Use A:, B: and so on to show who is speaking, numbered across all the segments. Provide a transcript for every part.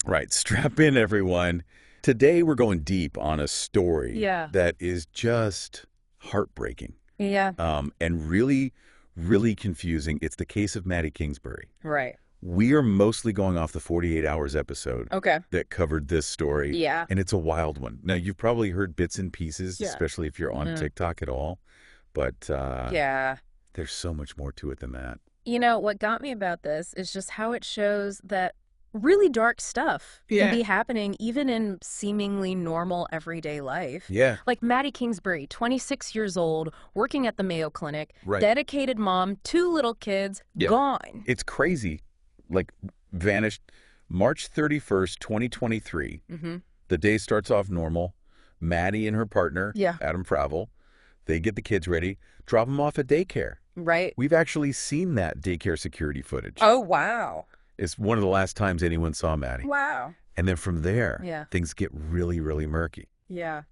A: Right. Strap in, everyone. Today we're going deep on a story
B: Yeah.
A: that is just heartbreaking
B: Yeah.
A: and really, really confusing. It's the case of Maddie Kingsbury.
B: Right.
A: We are mostly going off the 48 Hours episode
B: Okay.
A: that covered this story,
B: Yeah.
A: and it's a wild one. Now, you've probably heard bits and pieces,
B: Yeah.
A: especially if you're on TikTok at all, but
B: Yeah.
A: there's so much more to it than that.
B: You know, what got me about this is just how it shows that really dark stuff can be happening even in seemingly normal everyday life.
A: Yeah.
B: Like Maddie Kingsbury, 26 years old, working at the Mayo Clinic,
A: Right.
B: dedicated mom, 2 little kids,
A: Yeah.
B: gone.
A: It's crazy. Like, vanished March 31st, 2023.
B: Mm-hmm.
A: The day starts off normal. Maddie and her partner,
B: Yeah.
A: Adam Frail, they get the kids ready, drop them off at daycare.
B: Right.
A: We've actually seen that daycare security footage.
B: Oh, wow.
A: It's one of the last times anyone saw Maddie.
B: Wow.
A: And then from there,
B: Yeah.
A: things get really, really murky.
B: Yeah.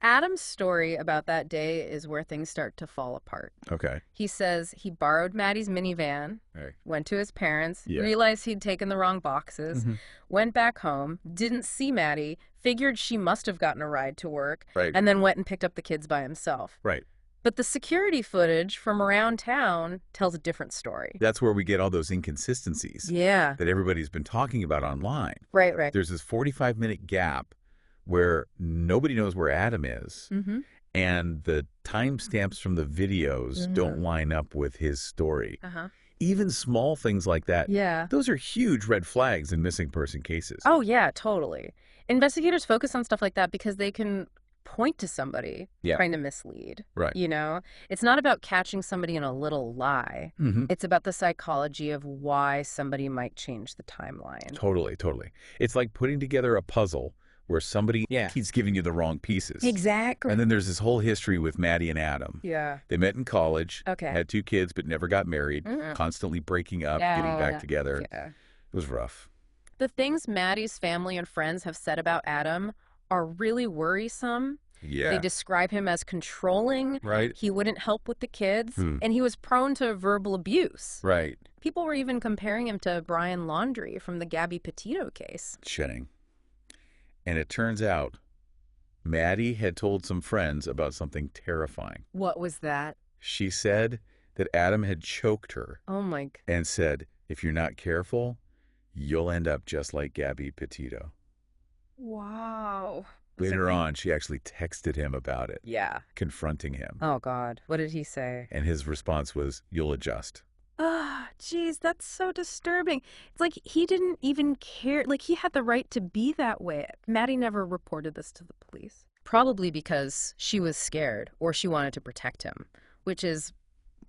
B: Adam's story about that day is where things start to fall apart.
A: Okay.
B: He says he borrowed Maddie's minivan,
A: Right.
B: went to his parents,
A: Yeah.
B: realized he'd taken the wrong boxes, went back home, didn't see Maddie, figured she must have gotten a ride to work,
A: Right.
B: and then went and picked up the kids by himself.
A: Right.
B: But the security footage from around town tells a different story.
A: That's where we get all those inconsistencies
B: Yeah.
A: that everybody's been talking about online.
B: Right, right.
A: There's this 45-minute gap where nobody knows where Adam is,
B: Mm-hmm.
A: and the timestamps from the videos don't line up with his story.
B: Uh-huh.
A: Even small things like that,
B: Yeah.
A: those are huge red flags in missing person cases.
B: Oh, yeah, totally. Investigators focus on stuff like that because they can point to somebody
A: Yeah.
B: trying to mislead.
A: Right.
B: You know, it's not about catching somebody in a little lie.
A: Mm-hmm.
B: It's about the psychology of why somebody might change the timeline.
A: Totally, totally. It's like putting together a puzzle where somebody keeps giving you the wrong pieces.
B: Exactly.
A: And then there's this whole history with Maddie and Adam.
B: Yeah.
A: They met in college,
B: Okay.
A: had 2 kids, but never got married, constantly breaking up, getting back together.
B: Yeah.
A: It was rough.
B: The things Maddie's family and friends have said about Adam are really worrisome.
A: Yeah.
B: They describe him as controlling.
A: Right.
B: He wouldn't help with the kids.
A: Hmm.
B: And he was prone to verbal abuse.
A: Right.
B: People were even comparing him to Brian Laundrie from the Gabby Petito case.
A: Shitting. And it turns out Maddie had told some friends about something terrifying.
B: What was that?
A: She said that Adam had choked her
B: Oh, my...
A: and said, if you're not careful, you'll end up just like Gabby Petito.
B: Wow.
A: Later on, she actually texted him about it,
B: Yeah.
A: confronting him.
B: Oh, God. What did he say?
A: And his response was, you'll adjust.
B: Ah, geez, that's so disturbing. It's like he didn't even care. Like, he had the right to be that way. Maddie never reported this to the police. Probably because she was scared or she wanted to protect him, which is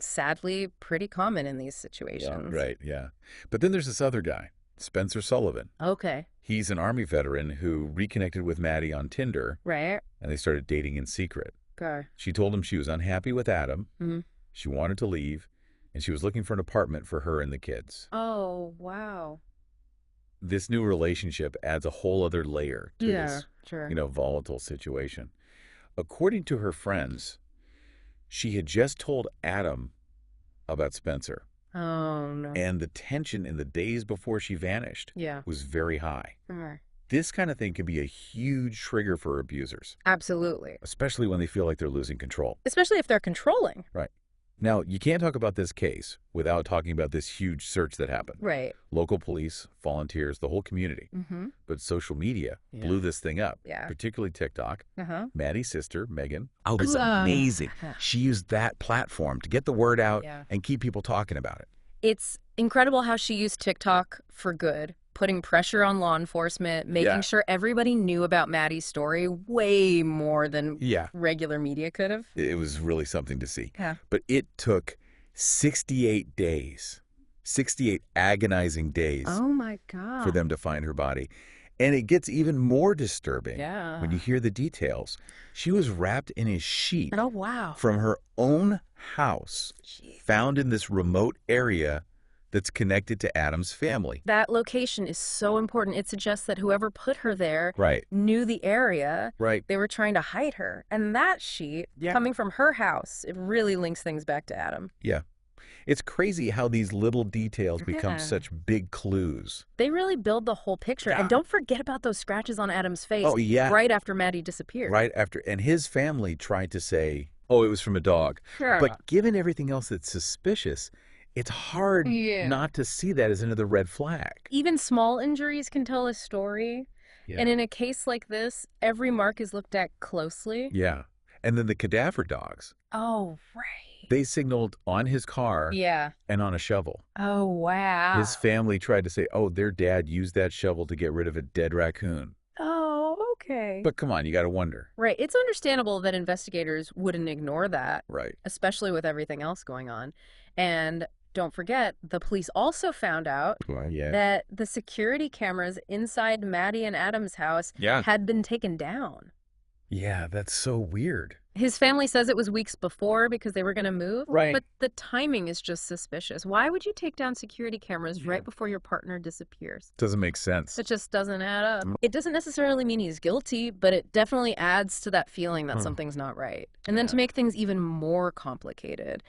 B: sadly pretty common in these situations.
A: Right, yeah. But then there's this other guy, Spencer Sullivan.
B: Okay.
A: He's an Army veteran who reconnected with Maddie on Tinder,
B: Right.
A: and they started dating in secret.
B: Okay.
A: She told him she was unhappy with Adam,
B: Mm-hmm.
A: she wanted to leave, and she was looking for an apartment for her and the kids.
B: Oh, wow.
A: This new relationship adds a whole other layer to this,
B: sure.
A: volatile situation. According to her friends, she had just told Adam about Spencer,
B: Oh, no.
A: and the tension in the days before she vanished
B: Yeah.
A: was very high.
B: Mm.
A: This kind of thing can be a huge trigger for abusers,
B: Absolutely.
A: especially when they feel like they're losing control.
B: Especially if they're controlling.
A: Right. Now, you can't talk about this case without talking about this huge search that happened.
B: Right.
A: Local police, volunteers, the whole community.
B: Mm-hmm.
A: But social media
B: Yeah.
A: blew this thing up,
B: Yeah.
A: particularly TikTok.
B: Uh-huh.
A: Maddie's sister, Megan, it was amazing. She used that platform to get the word out
B: Yeah.
A: and keep people talking about it.
B: It's incredible how she used TikTok for good, putting pressure on law enforcement, making
A: Yeah.
B: sure everybody knew about Maddie's story way more than
A: Yeah.
B: regular media could have.
A: It was really something to see.
B: Yeah.
A: But it took 68 days, 68 agonizing days
B: Oh, my God.
A: for them to find her body. And it gets even more disturbing
B: Yeah.
A: when you hear the details. She was wrapped in a sheet
B: Oh, wow.
A: from her own house, found in this remote area that's connected to Adam's family.
B: That location is so important. It suggests that whoever put her there
A: Right,
B: knew the area.
A: right.
B: They were trying to hide her. And that sheet,
A: Yeah.
B: coming from her house, it really links things back to Adam.
A: Yeah. It's crazy how these little details become
B: Yeah.
A: such big clues.
B: They really build the whole picture.
A: Yeah.
B: And don't forget about those scratches on Adam's face
A: Oh, yeah.
B: right after Maddie disappeared.
A: Right after. And his family tried to say, oh, it was from a dog.
B: Sure.
A: But given everything else that's suspicious, it's hard not to see that as another red flag.
B: Even small injuries can tell a story.
A: Yeah.
B: And in a case like this, every mark is looked at closely.
A: Yeah. And then the cadaver dogs.
B: Oh, right.
A: They signaled on his car and on a shovel.
B: Oh, wow.
A: His family tried to say, oh, their dad used that shovel to get rid of a dead raccoon.
B: Oh, okay.
A: But come on, you got to wonder.
B: Right. It's understandable that investigators wouldn't ignore that.
A: Right.
B: Especially with everything else going on. And don't forget, the police also found out that the security cameras inside Maddie and Adam's house had been taken down.
A: Yeah, that's so weird.
B: His family says it was weeks before because they were going to move.
A: Right.
B: But the timing is just suspicious. Why would you take down security cameras right before your partner disappears?
A: Doesn't make sense.
B: It just doesn't add up. It doesn't necessarily mean he's guilty, but it definitely adds to that feeling that something's not right. And then to make things even more complicated,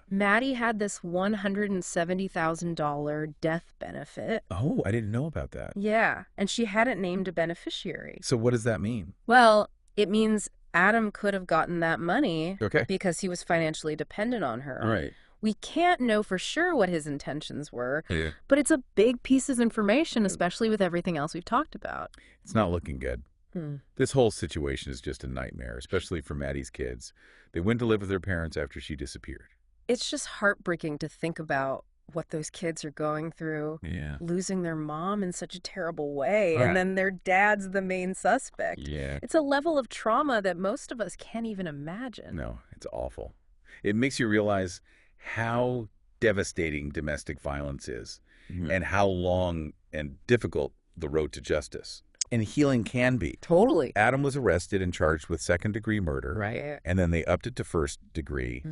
B: Maddie had this $170,000 death benefit.
A: Oh, I didn't know about that.
B: Yeah, and she hadn't named a beneficiary.
A: So what does that mean?
B: Well, it means Adam could have gotten that money
A: Okay.
B: because he was financially dependent on her.
A: Right.
B: We can't know for sure what his intentions were,
A: Yeah.
B: but it's a big piece of information, especially with everything else we've talked about.
A: It's not looking good. This whole situation is just a nightmare, especially for Maddie's kids. They went to live with their parents after she disappeared.
B: It's just heartbreaking to think about what those kids are going through, losing their mom in such a terrible way, and then their dad's the main suspect.
A: Yeah.
B: It's a level of trauma that most of us can't even imagine.
A: No, it's awful. It makes you realize how devastating domestic violence is and how long and difficult the road to justice and healing can be.
B: Totally.
A: Adam was arrested and charged with second-degree murder.
B: Right.
A: And then they upped it to first degree.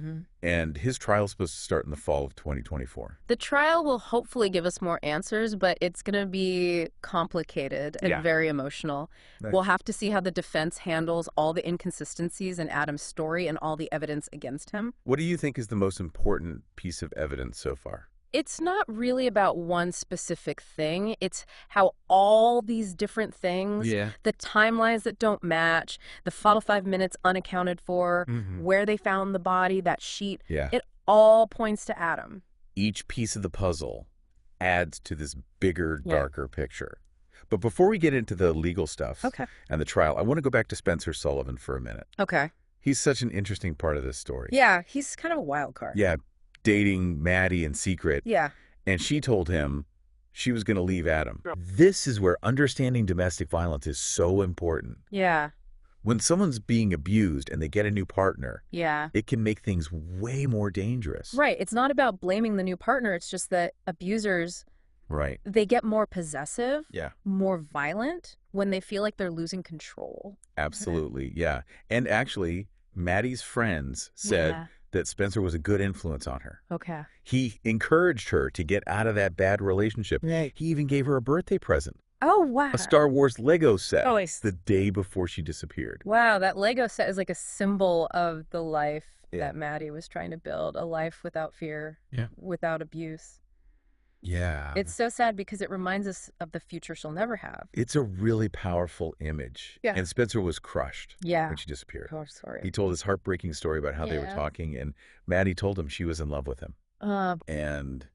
A: And his trial is supposed to start in the fall of 2024.
B: The trial will hopefully give us more answers, but it's going to be complicated and very emotional. We'll have to see how the defense handles all the inconsistencies in Adam's story and all the evidence against him.
A: What do you think is the most important piece of evidence so far?
B: It's not really about one specific thing. It's how all these different things, the timelines that don't match, the 5 minutes unaccounted for, where they found the body, that sheet, it all points to Adam.
A: Each piece of the puzzle adds to this bigger, darker picture. But before we get into the legal stuff and the trial, I want to go back to Spencer Sullivan for a minute.
B: Okay.
A: He's such an interesting part of this story.
B: Yeah, he's kind of a wild card.
A: Yeah. Dating Maddie in secret.
B: Yeah.
A: And she told him she was going to leave Adam. This is where understanding domestic violence is so important.
B: Yeah.
A: When someone's being abused and they get a new partner,
B: yeah,
A: it can make things way more dangerous.
B: Right. It's not about blaming the new partner. It's just that abusers,
A: right,
B: they get more possessive,
A: yeah,
B: more violent when they feel like they're losing control.
A: Absolutely, yeah. And actually, Maddie's friends said that Spencer was a good influence on her.
B: Okay.
A: He encouraged her to get out of that bad relationship.
B: Right.
A: He even gave her a birthday present.
B: Oh, wow.
A: A Star Wars Lego set.
B: Oh,
A: the day before she disappeared.
B: Wow, that Lego set is like a symbol of the life that Maddie was trying to build. A life without fear, without abuse.
A: Yeah.
B: It's so sad because it reminds us of the future she'll never have.
A: It's a really powerful image.
B: Yeah.
A: And Spencer was crushed when she disappeared.
B: Oh, sorry.
A: He told this heartbreaking story about how they were talking, and Maddie told him she was in love with him. And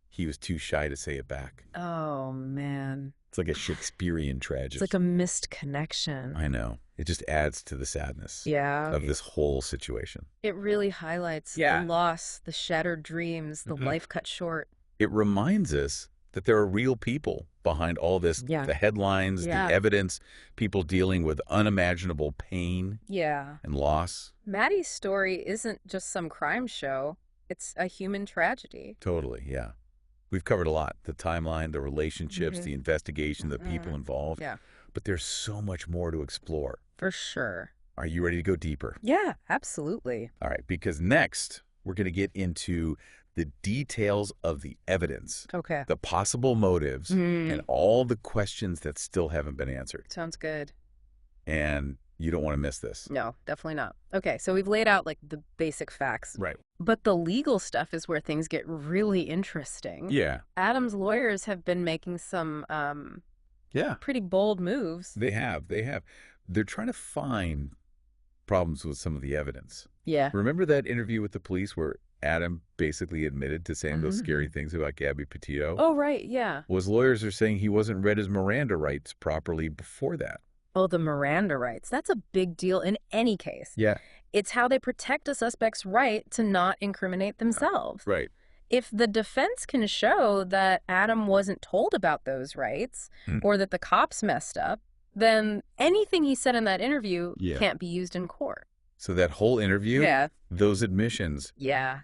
A: he was too shy to say it back.
B: Oh, man.
A: It's like a Shakespearean tragedy.
B: It's like a missed connection.
A: I know. It just adds to the sadness of this whole situation.
B: It really highlights the loss, the shattered dreams, the life cut short.
A: It reminds us that there are real people behind all this, the headlines, the evidence, people dealing with unimaginable pain and loss.
B: Maddie's story isn't just some crime show. It's a human tragedy.
A: Totally, yeah. We've covered a lot. The timeline, the relationships, the investigation, the people involved.
B: Yeah.
A: But there's so much more to explore.
B: For sure.
A: Are you ready to go deeper?
B: Yeah, absolutely.
A: All right, because next we're going to get into the details of the evidence.
B: Okay.
A: The possible motives and all the questions that still haven't been answered.
B: Sounds good.
A: And You don't want to miss this.
B: No, definitely not. Okay, so we've laid out like the basic facts.
A: Right.
B: But the legal stuff is where things get really interesting.
A: Yeah.
B: Adam's lawyers have been making some
A: Yeah.
B: pretty bold moves.
A: They have. They're trying to find problems with some of the evidence.
B: Yeah.
A: Remember that interview with the police where Adam basically admitted to saying those scary things about Gabby Petito?
B: Oh, right, yeah.
A: Well, his lawyers are saying he wasn't read his Miranda rights properly before that.
B: Oh, the Miranda rights. That's a big deal in any case.
A: Yeah.
B: It's how they protect a suspect's right to not incriminate themselves.
A: Right.
B: If the defense can show that Adam wasn't told about those rights or that the cops messed up, then anything he said in that interview can't be used in court.
A: So that whole interview, those admissions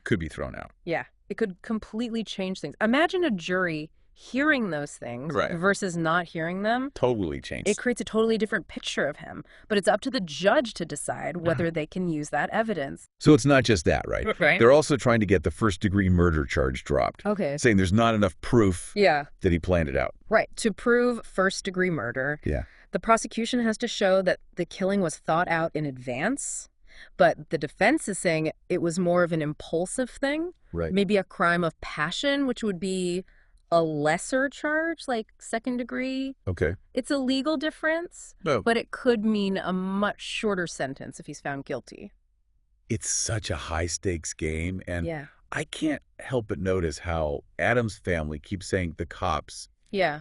A: could be thrown out.
B: Yeah. It could completely change things. Imagine a jury hearing those things versus not hearing them.
A: Totally changed.
B: It creates a totally different picture of him. But it's up to the judge to decide whether they can use that evidence.
A: So it's not just that, right?
B: Right.
A: They're also trying to get the first-degree murder charge dropped.
B: Okay.
A: Saying there's not enough proof that he planned it out.
B: Right. To prove first-degree murder, the prosecution has to show that the killing was thought out in advance. But the defense is saying it was more of an impulsive thing.
A: Right.
B: Maybe a crime of passion, which would be a lesser charge, like second degree.
A: Okay.
B: It's a legal difference, but it could mean a much shorter sentence if he's found guilty.
A: It's such a high-stakes game, and I can't help but notice how Adam's family keeps saying the cops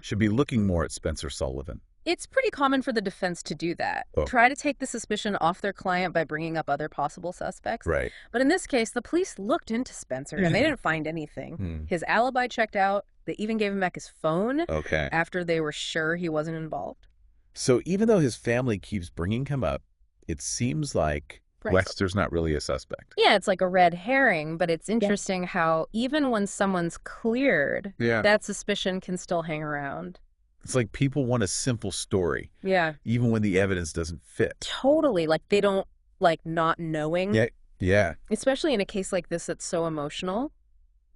A: should be looking more at Spencer Sullivan.
B: It's pretty common for the defense to do that. Try to take the suspicion off their client by bringing up other possible suspects.
A: Right.
B: But in this case, the police looked into Spencer, and they didn't find anything. His alibi checked out. They even gave him back his phone after they were sure he wasn't involved.
A: So even though his family keeps bringing him up, it seems like Wester's not really a suspect.
B: Yeah, it's like a red herring, but it's interesting how even when someone's cleared, that suspicion can still hang around.
A: It's like people want a simple story.
B: Yeah.
A: Even when the evidence doesn't fit.
B: Totally. Like they don't like not knowing.
A: Yeah.
B: Especially in a case like this that's so emotional.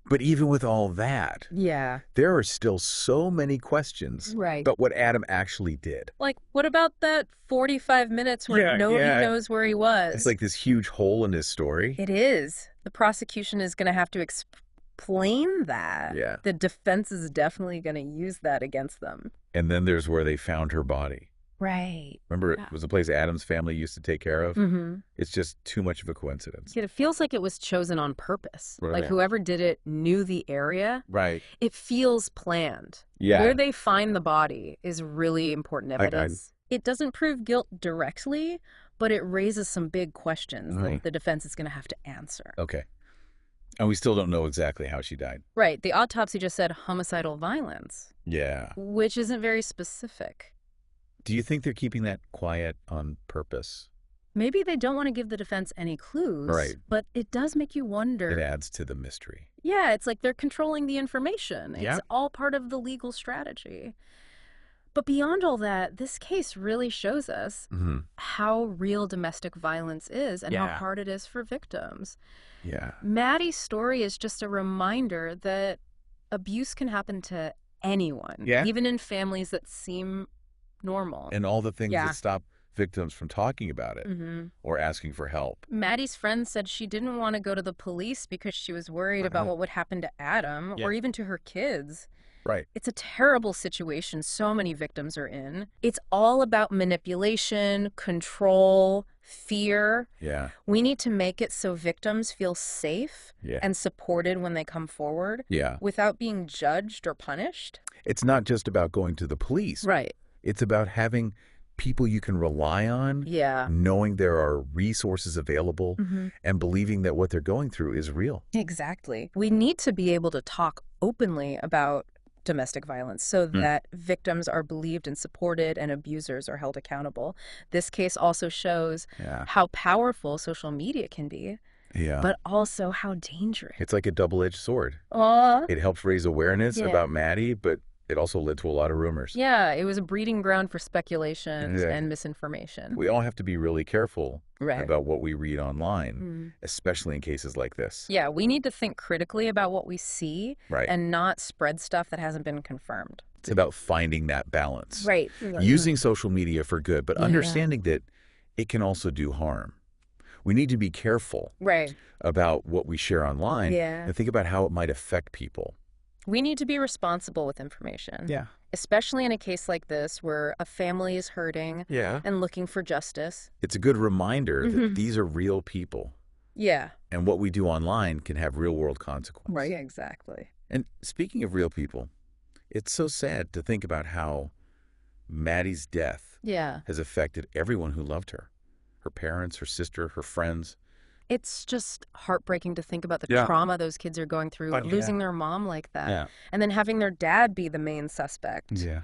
A: But even with all that, there are still so many questions about what Adam actually did.
B: Like, what about that 45 minutes where nobody knows where he was?
A: It's like this huge hole in his story.
B: It is. The prosecution is going to have to explain that.
A: Yeah.
B: The defense is definitely going to use that against them.
A: And then there's where they found her body.
B: Right.
A: Remember, it was a place Adam's family used to take care of? It's just too much of a coincidence.
B: It feels like it was chosen on purpose. Like whoever did it knew the area.
A: Right.
B: It feels planned.
A: Yeah.
B: Where they find the body is really important evidence. It doesn't prove guilt directly, but it raises some big questions that the defense is going to have to answer.
A: Okay. And we still don't know exactly how she died.
B: Right. The autopsy just said homicidal violence.
A: Yeah.
B: Which isn't very specific.
A: Do you think they're keeping that quiet on purpose?
B: Maybe they don't want to give the defense any clues.
A: Right.
B: But it does make you wonder.
A: It adds to the mystery.
B: Yeah, it's like they're controlling the information. It's all part of the legal strategy. But beyond all that, this case really shows us how real domestic violence is and how hard it is for victims.
A: Yeah.
B: Maddie's story is just a reminder that abuse can happen to anyone, even in families that seem normal.
A: And all the things that stop victims from talking about it or asking for help.
B: Maddie's friend said she didn't want to go to the police because she was worried about what would happen to Adam or even to her kids.
A: Right.
B: It's a terrible situation so many victims are in. It's all about manipulation, control, fear.
A: Yeah.
B: We need to make it so victims feel safe and supported when they come forward without being judged or punished.
A: It's not just about going to the police.
B: Right.
A: It's about having people you can rely on, knowing there are resources available, and believing that what they're going through is real.
B: Exactly. We need to be able to talk openly about domestic violence so that victims are believed and supported and abusers are held accountable. This case also shows how powerful social media can be, but also how dangerous.
A: It's like a double-edged sword. It helps raise awareness about Maddie, but it also led to a lot of rumors.
B: Yeah, it was a breeding ground for speculation and misinformation.
A: We all have to be really careful about what we read online, especially in cases like this.
B: Yeah, we need to think critically about what we see and not spread stuff that hasn't been confirmed.
A: It's about finding that balance.
B: Right.
A: Using social media for good, but understanding that it can also do harm. We need to be careful
B: Right.
A: about what we share online
B: Yeah.
A: and think about how it might affect people.
B: We need to be responsible with information.
A: Yeah.
B: Especially in a case like this where a family is hurting
A: Yeah.
B: and looking for justice.
A: It's a good reminder that these are real people.
B: Yeah.
A: And what we do online can have real-world consequences.
B: Right, exactly.
A: And speaking of real people, it's so sad to think about how Maddie's death
B: Yeah.
A: has affected everyone who loved her. Her parents, her sister, her friends.
B: It's just heartbreaking to think about the
A: Yeah.
B: trauma those kids are going through,
A: Yeah.
B: losing their mom like that,
A: Yeah.
B: and then having their dad be the main suspect.
A: Yeah.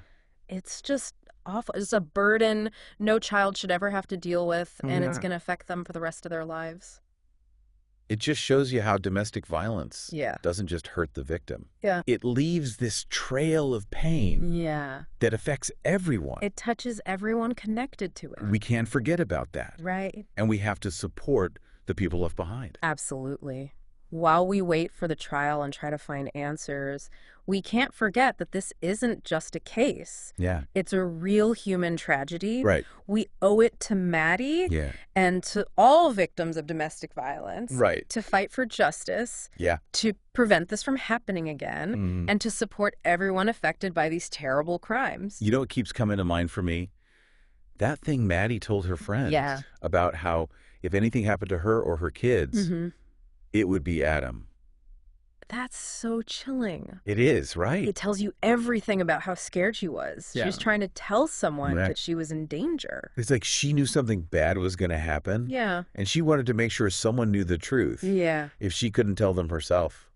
B: It's just awful. It's a burden no child should ever have to deal with, and it's
A: Yeah.
B: going to affect them for the rest of their lives.
A: It just shows you how domestic violence
B: Yeah.
A: doesn't just hurt the victim.
B: Yeah.
A: It leaves this trail of pain
B: Yeah.
A: that affects everyone.
B: It touches everyone connected to it.
A: We can't forget about that.
B: Right.
A: And we have to support the people left behind.
B: Absolutely. While we wait for the trial and try to find answers, we can't forget that this isn't just a case.
A: Yeah.
B: It's a real human tragedy.
A: Right.
B: We owe it to Maddie
A: Yeah.
B: and to all victims of domestic violence
A: Right.
B: to fight for justice,
A: Yeah.
B: to prevent this from happening again, and to support everyone affected by these terrible crimes.
A: You know what keeps coming to mind for me? That thing Maddie told her friends
B: Yeah.
A: about how if anything happened to her or her kids, it would be Adam.
B: That's so chilling.
A: It is, right?
B: It tells you everything about how scared she was.
A: Yeah.
B: She was trying to tell someone
A: Right.
B: that she was in danger.
A: It's like she knew something bad was going to happen.
B: Yeah.
A: And she wanted to make sure someone knew the truth
B: Yeah.
A: if she couldn't tell them herself.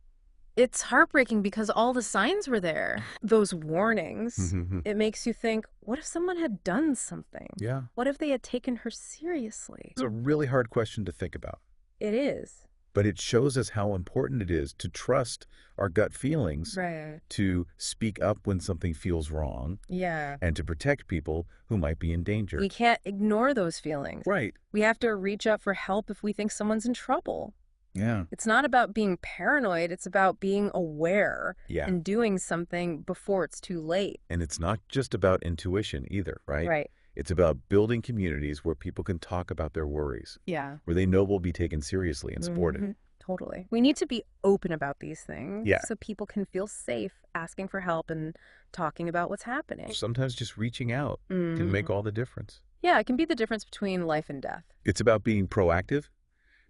B: It's heartbreaking because all the signs were there. Those warnings. It makes you think, what if someone had done something?
A: Yeah.
B: What if they had taken her seriously?
A: It's a really hard question to think about.
B: It is.
A: But it shows us how important it is to trust our gut feelings,
B: Right.
A: to speak up when something feels wrong,
B: Yeah.
A: and to protect people who might be in danger.
B: We can't ignore those feelings.
A: Right.
B: We have to reach out for help if we think someone's in trouble.
A: Yeah.
B: It's not about being paranoid. It's about being aware
A: Yeah.
B: and doing something before it's too late.
A: And it's not just about intuition either, right?
B: Right.
A: It's about building communities where people can talk about their worries,
B: Yeah.
A: where they know will be taken seriously and supported.
B: Mhm. Totally. We need to be open about these things
A: Yeah.
B: so people can feel safe asking for help and talking about what's happening.
A: Sometimes just reaching out can make all the difference.
B: Yeah, it can be the difference between life and death.
A: It's about being proactive,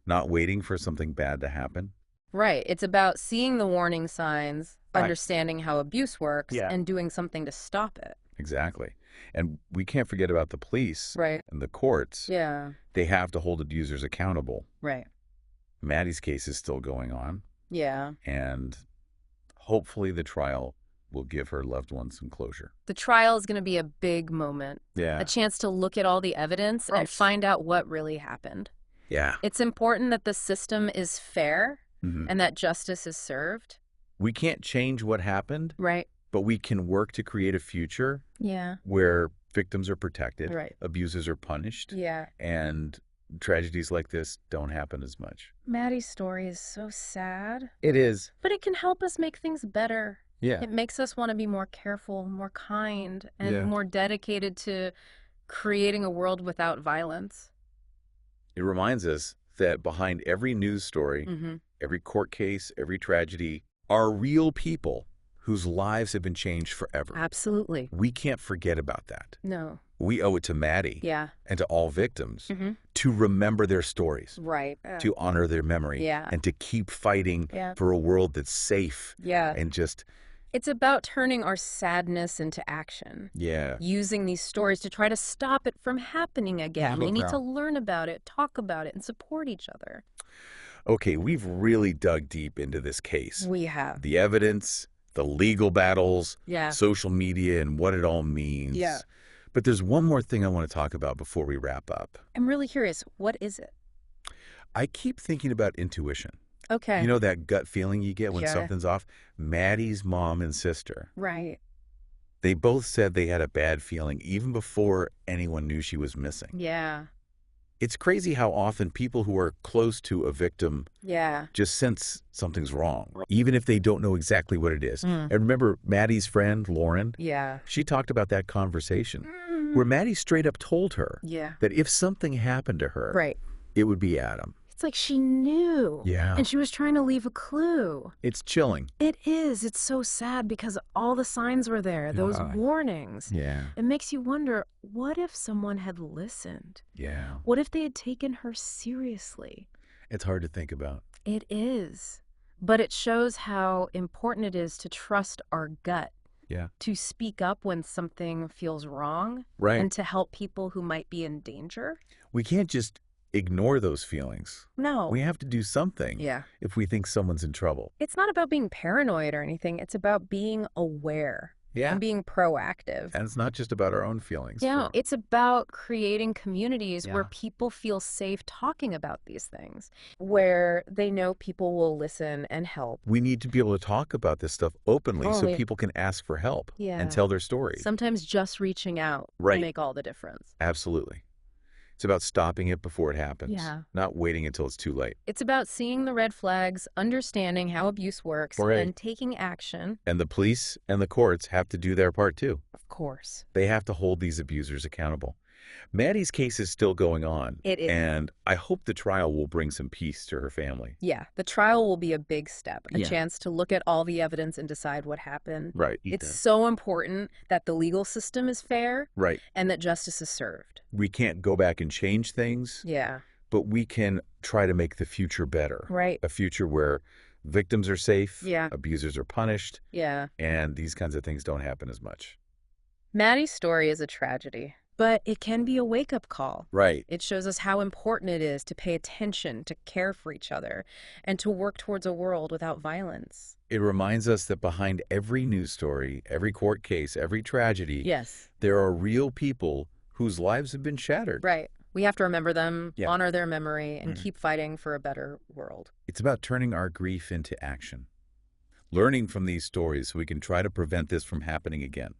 A: not waiting for something bad to happen.
B: Right. It's about seeing the warning signs,
A: Right.
B: understanding how abuse works,
A: Yeah.
B: and doing something to stop it.
A: Exactly. And we can't forget about the police
B: Right.
A: and the courts.
B: Yeah.
A: They have to hold abusers accountable.
B: Right.
A: Maddie's case is still going on,
B: Yeah.
A: and hopefully the trial will give her loved ones some closure.
B: The trial is going to be a big moment,
A: Yeah.
B: a chance to look at all the evidence
A: Right.
B: and find out what really happened.
A: Yeah.
B: It's important that the system is fair
A: Mhm.
B: and that justice is served.
A: We can't change what happened,
B: Right.
A: but we can work to create a future
B: Yeah.
A: where victims are protected,
B: Right.
A: abusers are punished,
B: Yeah.
A: and tragedies like this don't happen as much.
B: Maddie's story is so sad,
A: It is.
B: but it can help us make things better.
A: Yeah.
B: It makes us want to be more careful, more kind, and
A: Yeah.
B: more dedicated to creating a world without violence.
A: It reminds us that behind every news story, every court case, every tragedy, are real people whose lives have been changed forever.
B: Absolutely.
A: We can't forget about that.
B: No.
A: We owe it to Maddie
B: Yeah.
A: and to all victims to remember their stories,
B: Right.
A: to honor their memory,
B: Yeah.
A: and to keep fighting
B: Yeah.
A: for a world that's safe
B: Yeah.
A: and just,
B: It's about turning our sadness into action.
A: yeah.
B: Using these stories to try to stop it from happening again. We need to
A: Yeah.
B: learn about it, talk about it, and support each other.
A: Okay, we've really dug deep into this case.
B: We have.
A: The evidence, the legal battles,
B: Yeah.
A: social media, and what it all means.
B: Yeah.
A: But there's one more thing I want to talk about before we wrap up.
B: I'm really curious. What is it?
A: I keep thinking about intuition.
B: Okay.
A: You know that gut feeling you get when
B: Yeah.
A: something's off? Maddie's mom and sister,
B: Right.
A: they both said they had a bad feeling even before anyone knew she was missing.
B: Yeah.
A: It's crazy how often people who are close to a victim
B: Yeah.
A: just sense something's wrong, even if they don't know exactly what it is. And remember Maddie's friend, Lauren?
B: Yeah.
A: She talked about that conversation. where Maddie straight up told her
B: Yeah.
A: that if something happened to her,
B: Right.
A: it would be Adam.
B: It's like she knew.
A: Yeah.
B: And she was trying to leave a clue.
A: It's chilling.
B: It is. It's so sad because all the signs were there, those warnings.
A: Yeah.
B: It makes you wonder, what if someone had listened?
A: Yeah.
B: What if they had taken her seriously?
A: It's hard to think about.
B: It is. But it shows how important it is to trust our gut.
A: Yeah.
B: To speak up when something feels wrong.
A: Right.
B: And to help people who might be in danger.
A: We can't just ignore those feelings.
B: No.
A: We have to do something.
B: Yeah.
A: If we think someone's in trouble.
B: It's not about being paranoid or anything. It's about being aware.
A: Yeah.
B: And being proactive.
A: And it's not just about our own feelings.
B: Yeah, it's about creating communities where
A: Yeah.
B: people feel safe talking about these things, where they know people will listen and help.
A: We need to be able to talk about this stuff openly so
B: Totally.
A: people can ask for help
B: Yeah.
A: and tell their stories.
B: Sometimes just reaching out
A: Right.
B: can make all the difference.
A: Absolutely. It's about stopping it before it happens.
B: Yeah.
A: Not waiting until it's too late.
B: It's about seeing the red flags, understanding how abuse works,
A: Right.
B: and taking action.
A: And the police and the courts have to do their part too.
B: Of course.
A: They have to hold these abusers accountable. Maddie's case is still going on.
B: It is.
A: And I hope the trial will bring some peace to her family.
B: Yeah, the trial will be a big step, a
C: Yeah.
B: chance to look at all the evidence and decide what happened.
A: Right.
B: It's so important that the legal system is fair
A: Right.
B: and that justice is served.
A: We can't go back and change things,
B: Yeah,
A: but we can try to make the future better.
B: right.
A: A future where victims are safe,
B: Yeah.
A: abusers are punished,
B: Yeah.
A: and these kinds of things don't happen as much.
B: Maddie's story is a tragedy, but it can be a wake-up call.
A: Right.
B: It shows us how important it is to pay attention, to care for each other, and to work towards a world without violence.
A: It reminds us that behind every news story, every court case, every tragedy,
B: Yes.
A: there are real people whose lives have been shattered.
B: Right. We have to remember them,
A: Yeah.
B: honor their memory, and
A: Mhm.
B: keep fighting for a better world.
A: It's about turning our grief into action. Learning from these stories so we can try to prevent this from happening again.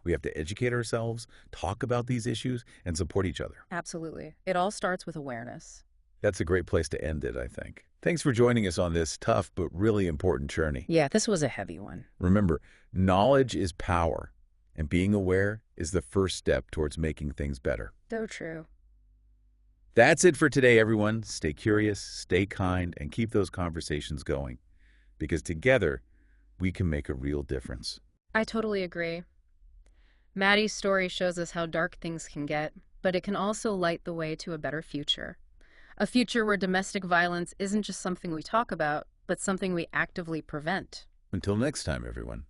A: We have to educate ourselves, talk about these issues, and support each other.
B: Absolutely. It all starts with awareness.
A: That's a great place to end it, I think. Thanks for joining us on this tough but really important journey.
B: Yeah, this was a heavy one.
A: Remember, knowledge is power, and being aware is the first step towards making things better.
B: So true.
A: That's it for today, everyone. Stay curious, stay kind, and keep those conversations going. Because together, we can make a real difference.
B: I totally agree. Maddie's story shows us how dark things can get, but it can also light the way to a better future. A future where domestic violence isn't just something we talk about, but something we actively prevent.
A: Until next time, everyone.